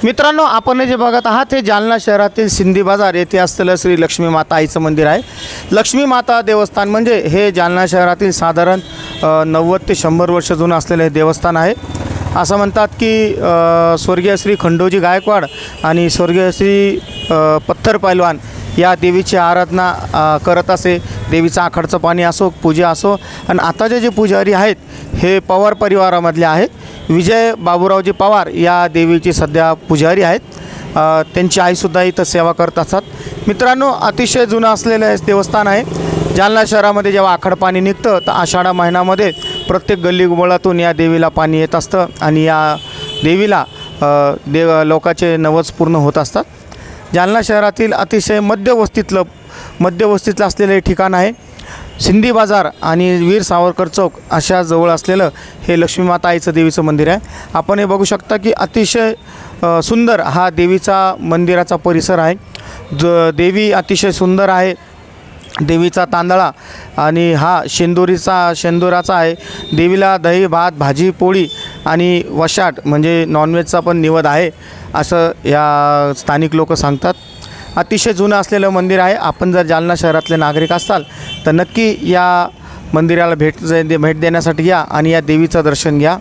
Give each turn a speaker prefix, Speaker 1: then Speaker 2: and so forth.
Speaker 1: मित्रांनो, आपण जे बघत आहात हे जालना शहरातील सिंधी बाजार येथे असलेलं श्री लक्ष्मी माता आईचं मंदिर आहे। लक्ष्मी माता देवस्थान म्हणजे हे जालना शहरातील साधारण 90 ते 100 वर्ष जुनं असलेलं हे देवस्थान आहे। असं म्हणतात की स्वर्गीय श्री खंडोजी गायकवाड आणि स्वर्गीय श्री पत्थर पैलवान या देवीची आराधना करत असे। देवीचं आखाडचं पाणी असो, पूजा असो, आणि आताचे जे पुजारी आहेत हे पवार परिवारामधले आहेत। विजय बाबूरावजी पवार या देवीचे सध्या पुजारी आहेत। त्यांची आईसुद्धा इथं सेवा करत असतात। मित्रांनो, अतिशय जुनं असलेलं हे देवस्थान आहे। जालना शहरामध्ये जेव्हा आखाड पाणी निघतं तर आषाढा महिन्यामध्ये प्रत्येक गल्लीगोळातून या देवीला पाणी येत असतं आणि या देवीला लोकांचे नवस पूर्ण होत असतात। जालना शहरातील अतिशय मध्यवस्तीतलं असलेलं हे ठिकाण आहे। सिंधी बाजार आणि वीर सावरकर चौक अशा जवळ असलेलं हे लक्ष्मी माता आईचं देवीचं मंदिर आहे। आपण हे बघू शकता की अतिशय सुंदर हा देवीचा मंदिराचा परिसर आहे। देवी अतिशय सुंदर आहे। देवीचा तांदळा आणि हा शेंदुराचा आहे। देवीला दही भात भाजी पोळी आणि वशाट म्हणजे नॉनव्हेजचा पण निवेद आहे असं या स्थानिक लोक सांगतात। अतिशय जुनं असलेलं मंदिर आहे। आपण जर जालना शहरातले नागरिक असाल तर नक्की या मंदिराला भेट देण्यासाठी या आणि या देवीचं दर्शन घ्या।